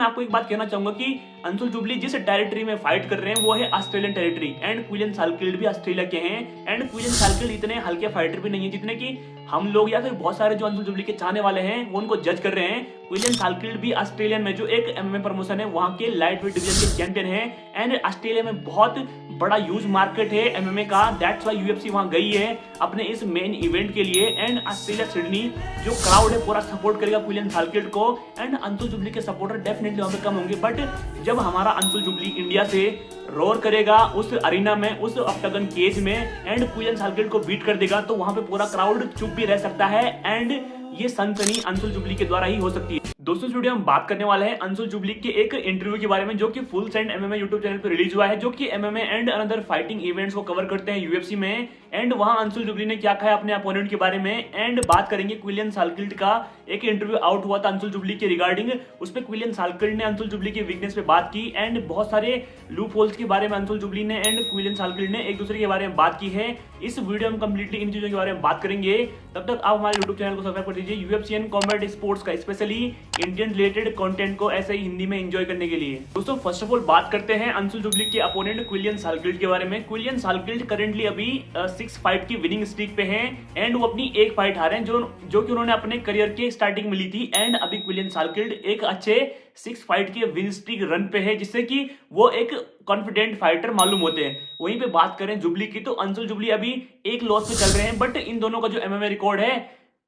मैं आपको एक बात कहना चाहूंगा कि अंशुल जुबली जिस टेरिटरी में फाइट कर रहे हैं वो है ऑस्ट्रेलियन टेरिटरी एंड क्विलिन सालकिल्ड भी ऑस्ट्रेलिया के हैं एंड क्विलिन सालकिल्ड इतने हल्के फाइटर भी नहीं है जितने कि हम लोग या फिर बहुत सारे जो अंशुल जुबली के चाहने वाले हैं वो उनको जज कर रहे हैं। क्विलिन सालकिल्ड भी ऑस्ट्रेलियन में जो एक एमएमए प्रमोशन है वहां के लाइट वेट डिवीजन के चैंपियन हैं एंड ऑस्ट्रेलिया में बहुत बड़ा यूज मार्केट है एमएमए का। दैट्स व्हाई यूएफसी वहां गई है अपने इस मेन इवेंट के लिए एंड ऑस्ट्रेलिया सिडनी जो क्राउड है पूरा सपोर्ट करेगा क्विलिन सालकिल्ड को एंड अंशुल जुबली के सपोर्टर डेफिनेटली वहां पे कम होंगे। बट जब हमारा अंशुल जुबली इंडिया से रोर करेगा उस अरीना में उस ऑक्टागन केज में एंड क्विलिन सालकिल्ड को बीट कर देगा तो वहां पे पूरा क्राउड चुप भी रह सकता है एंड ये सनसनी अंशुल जुबली के द्वारा ही हो सकती है। दोस्तों इस वीडियो में बात करने वाले हैं अंशुल जुबली के एक इंटरव्यू के बारे में जो कि full send MMA YouTube channel पर रिलीज हुआ है जो कि MMA and another fighting events को कवर करते हैं यूएफसी में एंड वहां अंशुल जुबली ने क्या कहा अपने अपोनेंट के बारे में एंड बात करेंगे क्विलिन सालकिल्ड का एक इंटरव्यू आउट हुआ था अंशुल जुबली के रिगार्डिंग। उस पर क्विलिन सालकिल्ड ने अंशुल जुबली के वीकनेस पे बात की एंड बहुत सारे लूप होल्स के बारे में अंशुल जुबली ने एंड क्विलिन सालकिल्ड ने एक दूसरे के बारे में बात की है। इस वीडियो में कंप्लीटली इन चीजों के बारे में बात करेंगे। तब तक आप हमारे यूट्यूब चैनल को सब्सक्राइब कर दीजिए यूएफसी एंड कॉम्बैट स्पोर्ट्स का स्पेशली इंडियन रिलेटेड कंटेंट को ऐसे ही हिंदी में एंजॉय करने के लिए। दोस्तों फर्स्ट ऑफ ऑल बात करते हैं अंशुल जुबली के अपोनेंट क्विलिन सालकिल्ड के बारे में। क्विलिन सालकिल्ड करंटली अभी 6 फाइट की विनिंग स्ट्रीक पे हैं एंड वो अपनी एक फाइट हारे हैं जो कि उन्होंने अपने करियर के स्टार्टिंग में ली थी एंड अभी क्विलिन सालकिल्ड एक अच्छे 6 फाइट के विन स्ट्रीक रन पे है जिससे कि वो एक कॉन्फिडेंट फाइटर मालूम होते हैं। वहीं पे बात करें जुबली की तो अंशुल जुबली अभी एक लॉस पे चल रहे हैं बट इन दोनों का जो एमएमए रिकॉर्ड है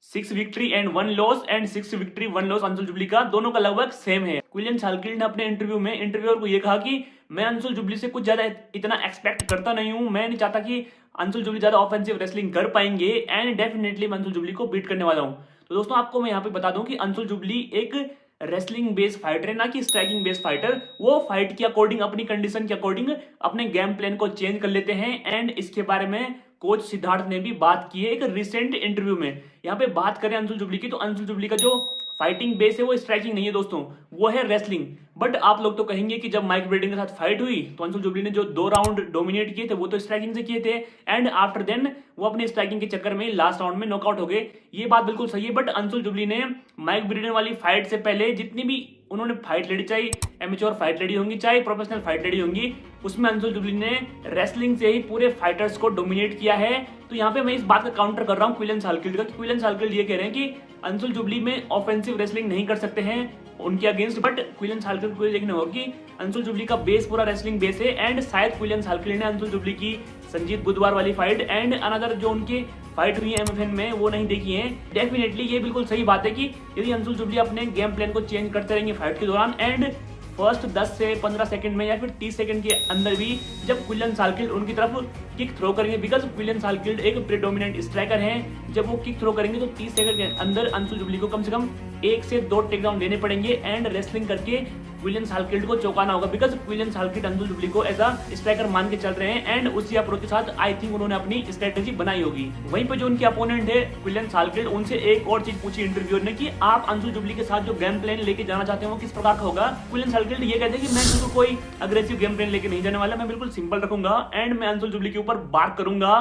6 victory and 1 loss and 6 victory 1 loss Anshul jubilee का दोनों का लगभग सेम है। क्विलिन सालकिल्ड ने अपने इंटरव्यू में इंटरव्यूअर को यह कहा कि मैं अंशुल जुबली से कुछ ज्यादा इतना एक्सपेक्ट करता नहीं हूं, मैं नहीं चाहता कि अंशुल जुबली ज्यादा ऑफेंसिव रेसलिंग कर पाएंगे एंड डेफिनेटली मैं अंशुल जुबली को बीट करने वाला हूं। तो दोस्तों आपको मैं यहाँ पे बता दूं कि अंशुल जुबली एक रेसलिंग बेस्ड फाइटर है ना कि स्ट्राइकिंग बेस्ड फाइटर। वो फाइट के अकॉर्डिंग अपनी कंडीशन के अकॉर्डिंग अपने गेम प्लान को चेंज कर लेते हैं एंड इसके बारे में कोच सिद्धार्थ ने भी बात की है एक रिसेंट इंटरव्यू में। यहाँ पे बात करें अंशुल जुबली की तो अंशुल जुबली का जो फाइटिंग बेस है वो स्ट्राइकिंग नहीं है दोस्तों, वो है रेसलिंग। बट आप लोग तो कहेंगे कि जब माइक ब्रेडिंग के साथ फाइट हुई तो अंशुल जुबली ने जो 2 राउंड डोमिनेट किए थे वो तो स्ट्राइकिंग से किए थे एंड आफ्टर देन वो अपनी स्ट्राइकिंग के चक्कर में लास्ट राउंड में नॉकआउट हो गए। ये बात बिल्कुल सही है। बट अंशुल जुबली ने माइक ब्रेडिंग वाली फाइट से पहले जितनी भी उन्होंने फाइट लड़ी, चाहे एमेच्योर फाइट लड़ी होंगी चाहे प्रोफेशनल फाइट लड़ी होंगी, उसमें अंशुल जुबली ने रेसलिंग से ही पूरे फाइटर्स को डोमिनेट किया है। तो यहाँ पे मैं इस बात का काउंटर कर रहा हूँ क्विलिन सालकिल्ड का। क्विलिन सालकिल्ड ये कह रहे हैं कि अंशुल जुबली में ऑफेंसिव रेसलिंग नहीं कर सकते हैं उनके अगेंस्ट, बट क्विलिन सालकिल्ड को देखने होगा कि अंशुल जुबली का बेस पूरा रेसलिंग बेस है एंड शायद क्विलिन सालकिल्ड ने अंशुल जुबली की संजीत बुधवार वाली फाइट एंड अनदर जो उनकी फाइट हुई है एमएफएन में वो नहीं देखी है। डेफिनेटली ये बिल्कुल सही बात है कि यदि अंशुल जुबली अपने गेम प्लान को चेंज करते रहेंगे फाइट के दौरान एंड फर्स्ट 10 से 15 सेकंड में या फिर 30 सेकंड के अंदर भी जब क्विलिन सालकिल्ड उनकी तरफ किक थ्रो करेंगे, बिकॉज क्विलिन सालकिल्ड एक प्रीडोमिनेंट स्ट्राइकर हैं, जब वो किक थ्रो करेंगे तो 30 सेकंड के अंदर अंशुल जुबली को कम से कम 1 से 2 टेकडाउन देने पड़ेंगे एंड रेसलिंग करके क्विलिन सालकिल्ड को चौंकाना होगा बिकॉज क्विलिन सालकिल्ड अंशुल जुबली को एज अ स्ट्राइकर मान के चल रहे हैं एंड उसी अप्रोच के साथ आई थिंक उन्होंने अपनी स्ट्रेटेजी बनाई होगी। वहीं पे जो उनके अपोनेंट है क्विलिन सालकिल्ड, उनसे एक और चीज पूछी इंटरव्यूअर ने कि आप अंशुल जुबली के साथ जो गेम प्लान लेके जाना चाहते हैं वो किस प्रकार का होगा। क्विलिन सालकिल्ड ये कहते हैं कि मैं बिल्कुल कोई अग्रेसिव गेम प्लान लेके नहीं जाने वाला, मैं बिल्कुल सिंपल रखूंगा एंड मैं अंशुल जुबली के ऊपर बार करूंगा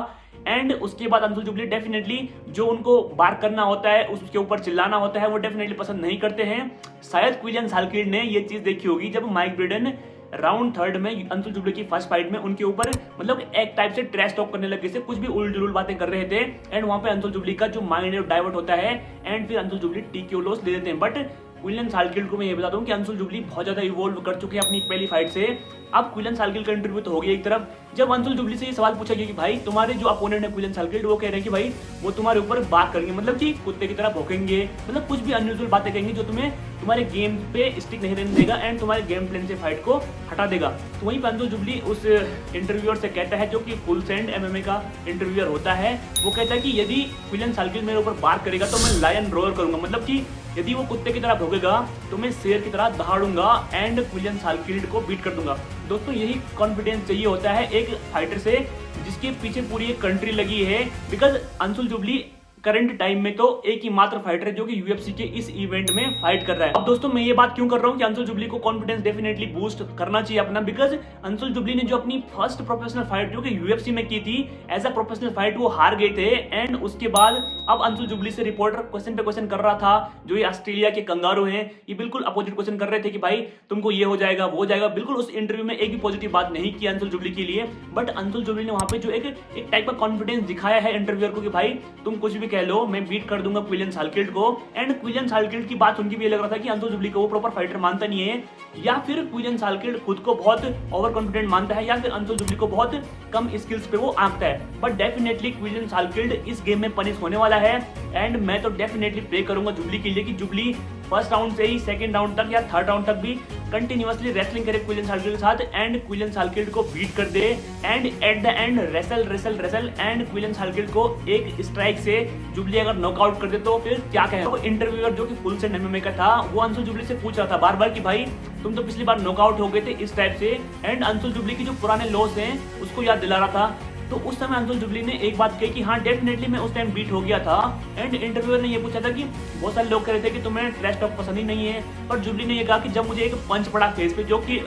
एंड उसके बाद अंशुल जुबली डेफिनेटली जो उनको बार करना होता है उसके ऊपर चिल्लाना होता है वो डेफिनेटली पसंद नहीं करते हैं। शायद क्विलिन सालकिल्ड ने ये चीज देखी होगी जब माइक ब्रेडन राउंड 3 में अंशुल जुबली की फर्स्ट फाइट में उनके ऊपर मतलब एक टाइप से ट्रैश टॉक करने लगे, से कुछ भी उल्ट जुलूल बातें कर रहे थे एंड वहां पे अंशुल जुबली का जो माइंड डाइवर्ट होता है एंड फिर अंशुल जुबली टीक्यू लॉस ले देते हैं। बट क्विलिन सालकिल्ड को मैं ये बता दूं कि अंशुल जुबली बहुत ज्यादा इवॉल्व कर चुके हैं अपनी पहली फाइट से। अब क्विलिन सालकिल्ड का इंटरव्यू तो हो गया एक तरफ, जब अंशुल जुबली से ये सवाल पूछा गया कि भाई तुम्हारे जो अपोनेंट है क्विलिन सालकिल्ड वो कह रहे हैं कि भाई वो तुम्हारे ऊपर बात करेंगे, मतलब कि कुत्ते की तरह भौंकेंगे, मतलब कुछ भी अनयूजुअल बातें कहेंगे जो तुम्हें तुम्हारे गेम पे स्टिक नहीं रहने देगा एंड तुम्हारे गेम प्लान से फाइट को हटा देगा। तो वहीं पर अंशुल जुबली उस इंटरव्यूअर से कहता है जो कि फुल सेंड एमएमए का इंटरव्यूअर होता है, वो कहता है कि यदि क्विलिन सालकिल्ड मेरे ऊपर बात करेगा तो मैं लायन रोअर करूंगा, मतलब कि यदि वो कुत्ते की तरह भोगेगा तो मैं शेर की तरह दहाड़ूंगा एंड क्विलिन सालकिल्ड को बीट कर दूंगा। दोस्तों यही कॉन्फिडेंस चाहिए होता है एक फाइटर से जिसके पीछे पूरी एक कंट्री लगी है, because Anshul jubilee current time में तो एक ही मात्र फाइटर है जो कि यूएफसी के इस इवेंट में फाइट कर रहा है। अब दोस्तों मैं ये बात क्यों कर रहा हूँ कि अंशुल जुबली को कॉन्फिडेंस डेफिनेटली बूस्ट करना चाहिए अपना, बिकॉज अंशुल जुबली ने जो अपनी फर्स्ट प्रोफेशनल फाइट जो कि यूएफसी में की थी एज अ प्रोफेशनल फाइट वो हार गए थे एंड उसके बाद अब अंशुल जुबली से रिपोर्टर क्वेश्चन पे क्वेश्चन कर रहा था, जो ये ऑस्ट्रेलिया के कंगारू हैं ये बिल्कुल अपोजिट क्वेश्चन कर रहे थे कि भाई तुमको ये हो जाएगा वो हो जाएगा। बिल्कुल उस इंटरव्यू में एक भी पॉजिटिव बात नहीं की अंशुल जुबली के लिए, बट अंशुल जुबली ने वहां पे जो एक टाइप का कॉन्फिडेंस दिखाया है इंटरव्यूअर को कि भाई तुम कुछ भी कह लो, मैं बीट कर दूंगा क्विलियन सालकिल्ड को। एंड क्विलियन सालकिल्ड की बात सुन के भी लग रहा था कि अंशुल जुबली को वो प्रॉपर फाइटर मानता नहीं है, या फिर क्विलियन सालकिल्ड खुद को बहुत ओवर कॉन्फिडेंट मानता है, या फिर अंशुल जुबली को बहुत कम स्किल्स पे वो आंकता है। बट डेफिनेटली क्विलियन सालकिल्ड इस गेम में पनिश होने वाला है, एंड मैं तो डेफिनेटली प्रे करूंगा जुबली के लिए कि जुबली फर्स्ट राउंड से ही सेकंड राउंड तक या थर्ड राउंड तक भी कंटिन्यूअसली रेसलिंग करे क्विलियन सालकिल्ड के साथ, एंड क्विलियन सालकिल्ड को बीट कर दे, एंड एट द एंड रेसल एंड क्विलियन सालकिल्ड को एक स्ट्राइक से जुबली अगर नॉकआउट कर दे तो फिर क्या कहे। तो इंटरव्यूअर जो कि फुल सेंड एमएमए का था वो अंशुल जुबली से पूछ रहा था बार बार कि भाई तुम तो पिछली बार नॉकआउट हो गए थे इस टाइप से, एंड अंशुल जुबली की जो पुराने लॉस हैं उसको याद दिला रहा था। तो उस समय अंशुल जुबली ने एक बात कही कि हाँ डेफिनेटली मैं उस टाइम बीट हो गया था, एंड इंटरव्यूअर ने ये पूछा था कि बहुत सारे लोग कह रहे थे कि तुम्हें ट्रैश टॉक पसंद ही नहीं है, पर जुबली ने ये कहा कि जब मुझे एक पंच पड़ा फेस पे जो कि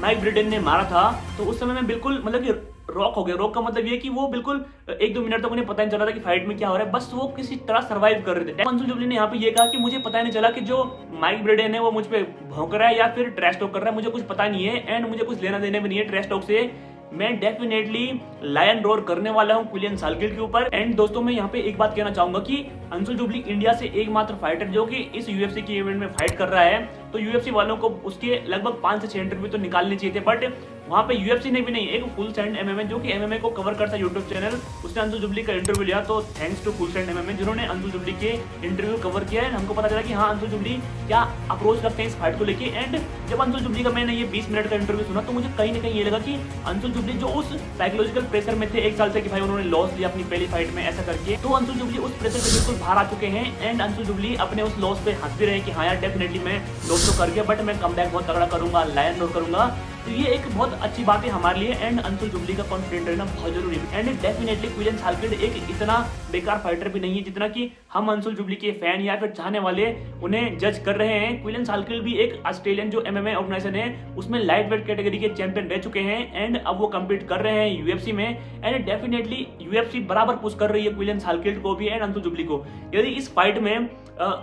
माइक ब्रेडन ने मारा था, तो उस समय मैं बिल्कुल मतलब कि रॉक हो गया। रॉक का मतलब ये कि वो बिल्कुल 1-2 मिनट तक उन्हें पता नहीं चला था कि फाइट में क्या हो रहा है, बस वो किसी तरह सर्वाइव कर रहे थे। अंशुल जुबली ने यहाँ पे ये कहा कि मुझे पता नहीं चला कि जो माइक ब्रेडन है वो मुझ पे भौंक रहा है या फिर ट्रैश टॉक कर रहा है, मुझे कुछ पता नहीं है, एंड मुझे कुछ लेना देना भी नहीं है ट्रैश टॉक से। मैं डेफिनेटली लायन रोर करने वाला हूं क्विलियन सालकिल्ड के ऊपर। एंड दोस्तों मैं यहाँ पे एक बात कहना चाहूंगा कि अंशुल जुबली इंडिया से एकमात्र फाइटर जो कि इस यूएफसी के इवेंट में फाइट कर रहा है, तो यूएफसी वालों को उसके लगभग 5 से 6 इंटरव्यू तो निकालने चाहिए थे, बट वहां पे यूएफसी ने भी नहीं, एक फुल सेंड एमएमए जो कि एमएमए को कवर करता है यूट्यूब चैनल, उसने अंशुल जुबली का इंटरव्यू लिया। तो thanks to full send MMA जिन्होंने अंशुल जुबली के इंटरव्यू कवर किया है। हमको पता चला कि हाँ अंशुल जुबली क्या अप्रोच करते हैं इस फाइट को लेके। एंड जब अंशुल जुबली का मैंने ये 20 मिनट का इंटरव्यू सुना तो मुझे कहीं ना कहीं ये लगा कि अंशुल जुबली जो उस साइकोलॉजिकल प्रेशर में थे 1 साल से कि भाई उन्होंने लॉस लिया अपनी पहली फाइट में ऐसा करके, तो अंशुल जुबली उस प्रेशर से बिल्कुल बाहर आ चुके हैं, एंड अंशुल जुबली अपने उस लॉस पे हंस भी रहे कि हाँ यार डेफिनेटली मैं लॉस तो कर गया, बट मैं कमबैक बहुत तगड़ा करूंगा, लायन रोर करूंगा। तो ये एक बहुत अच्छी बात है हमारे लिए, एंड अंशुल जुबली का कॉन्फिडेंट रहना बहुत जरूरी है। एंड डेफिनेटली क्विलियन सालकिल्ड एक इतना बेकार फाइटर भी नहीं है जितना कि हम अंशुल जुबली के फैन या फिर चाहने वाले उन्हें जज कर रहे हैं। क्विलियन सालकिल्ड भी एक ऑस्ट्रेलियन जो एमएमए ऑर्गेनाइजेशन है उसमें लाइट वेट कैटेगरी के चैंपियन रह चुके हैं, एंड अब वो कम्पीट कर रहे हैं यूएफसी में, एंड डेफिनेटली यूएफसी बराबर पुश कर रही है क्विलियन सालकिल्ड को भी एंड अंशुल जुबली को। यदि इस फाइट में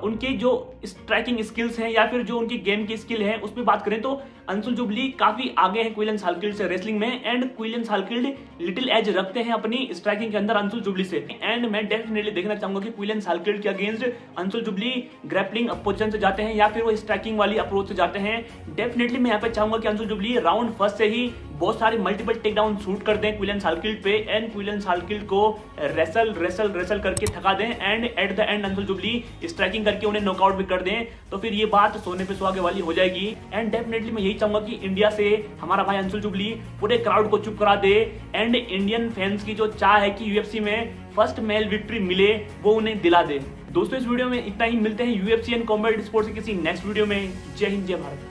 उनके जो स्ट्राइकिंग स्किल्स हैं या फिर जो उनकी गेम की स्किल है उस पर बात करें तो अंशुल जुबली काफी आगे है क्विलियन सालकिल्ड से रेसलिंग में, एंड क्विलियन सालकिल्ड लिटिल एज रखते हैं अपनी स्ट्राइकिंग के अंदर अंशुल जुबली से। एंड मैं डेफिनेटली देखना चाहूंगा कि क्विलियन सालकिल्ड के against Anshul jubilee grappling position से जाते हैं या फिर वो स्ट्राइकिंग वाली अप्रोच से जाते हैं। डेफिनेटली मैं यहाँ पे चाहूंगा कि अंशुल जुबली राउंड फर्स्ट से ही बहुत सारे मल्टीपल टेक डाउन शूट कर दें क्विलियन सालकिल्ड पे, एंड क्विलियन सालकिल्ड को रेसल करके थका दें, and at the and Anshul jubilee striking करके उन्हें नॉकआउट भी कर दें, तो फिर ये बात सोने पे सुहागे वाली हो जाएगी। एंड डेफिनेटली मैं यही चाहूंगा कि इंडिया से हमारा भाई अंशुल जुबली पूरे क्राउड को चुप करा दे, एंड इंडियन फैंस की जो चाह है कि यूएफसी में फर्स्ट मेल विक्ट्री मिले वो उन्हें दिला दे। दोस्तों इस वीडियो में इतना ही, मिलते हैं यूएफसी एंड कॉम्बैट स्पोर्ट्स के किसी नेक्स्ट वीडियो में। जय हिंद जय भारत।